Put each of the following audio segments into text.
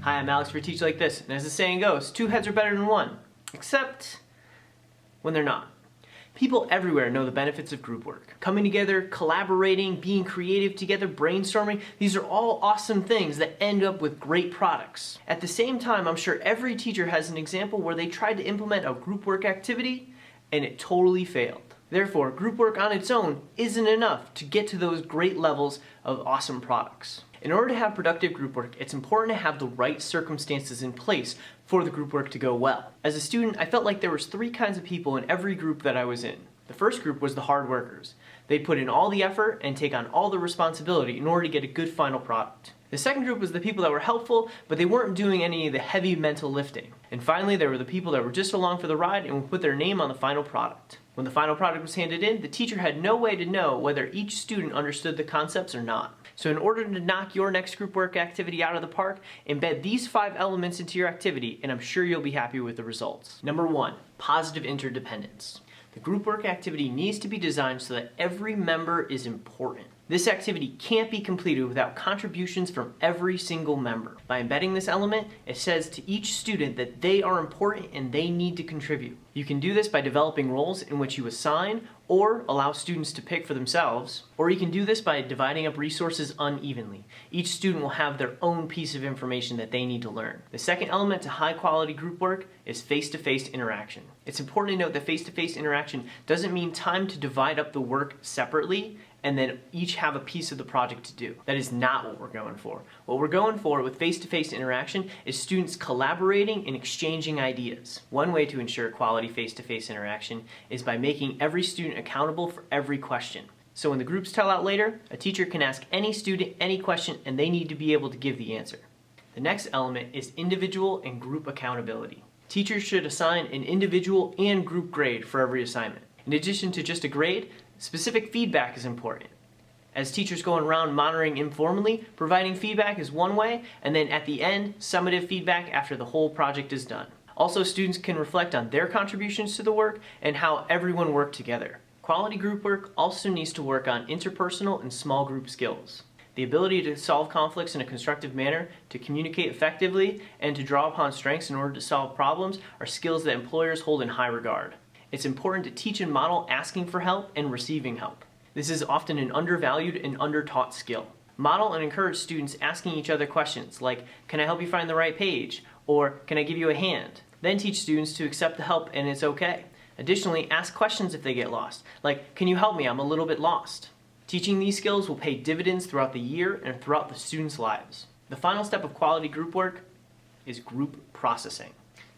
Hi, I'm Alex for Teach Like This, and as the saying goes, two heads are better than one, except when they're not. People everywhere know the benefits of group work. Coming together, collaborating, being creative together, brainstorming, these are all awesome things that end up with great products. At the same time, I'm sure every teacher has an example where they tried to implement a group work activity and it totally failed. Therefore, group work on its own isn't enough to get to those great levels of awesome products. In order to have productive group work, it's important to have the right circumstances in place for the group work to go well. As a student, I felt like there was three kinds of people in every group that I was in. The first group was the hard workers. They'd put in all the effort and take on all the responsibility in order to get a good final product. The second group was the people that were helpful, but they weren't doing any of the heavy mental lifting. And finally, there were the people that were just along for the ride and would put their name on the final product. When the final product was handed in, the teacher had no way to know whether each student understood the concepts or not. So in order to knock your next group work activity out of the park, embed these 5 elements into your activity, and I'm sure you'll be happy with the results. Number 1, positive interdependence. The group work activity needs to be designed so that every member is important. This activity can't be completed without contributions from every single member. By embedding this element, it says to each student that they are important and they need to contribute. You can do this by developing roles in which you assign or allow students to pick for themselves, or you can do this by dividing up resources unevenly. Each student will have their own piece of information that they need to learn. The second element to high-quality group work is face-to-face interaction. It's important to note that face-to-face interaction doesn't mean time to divide up the work separately and then each have a piece of the project to do. That is not what we're going for. What we're going for with face-to-face interaction is students collaborating and exchanging ideas. One way to ensure quality face-to-face interaction is by making every student accountable for every question. So when the groups tell out later, a teacher can ask any student any question and they need to be able to give the answer. The next element is individual and group accountability. Teachers should assign an individual and group grade for every assignment. In addition to just a grade, specific feedback is important. As teachers go around monitoring informally, providing feedback is one way, and then at the end, summative feedback after the whole project is done. Also, students can reflect on their contributions to the work and how everyone worked together. Quality group work also needs to work on interpersonal and small group skills. The ability to solve conflicts in a constructive manner, to communicate effectively, and to draw upon strengths in order to solve problems are skills that employers hold in high regard. It's important to teach and model asking for help and receiving help. This is often an undervalued and undertaught skill. Model and encourage students asking each other questions like, "Can I help you find the right page?" or "Can I give you a hand?" Then teach students to accept the help and it's okay. Additionally, ask questions if they get lost, like, "Can you help me? I'm a little bit lost." Teaching these skills will pay dividends throughout the year and throughout the students' lives. The final step of quality group work is group processing.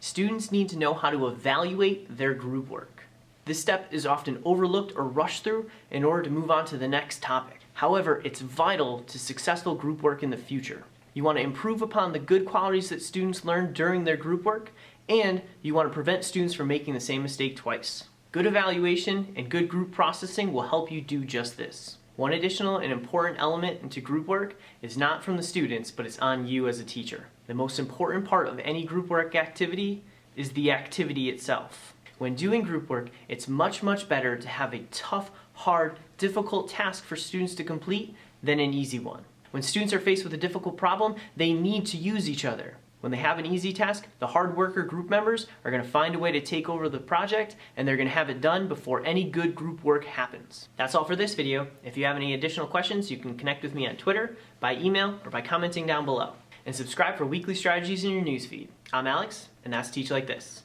Students need to know how to evaluate their group work. This step is often overlooked or rushed through in order to move on to the next topic. However, it's vital to successful group work in the future. You want to improve upon the good qualities that students learn during their group work, and you want to prevent students from making the same mistake twice. Good evaluation and good group processing will help you do just this. One additional and important element into group work is not from the students, but it's on you as a teacher. The most important part of any group work activity is the activity itself. When doing group work, it's much better to have a tough, hard, difficult task for students to complete than an easy one. When students are faced with a difficult problem, they need to use each other. When they have an easy task, the hard worker group members are going to find a way to take over the project and they're going to have it done before any good group work happens. That's all for this video. If you have any additional questions, you can connect with me on Twitter, by email, or by commenting down below. And subscribe for weekly strategies in your newsfeed. I'm Alex, and that's Teach Like This.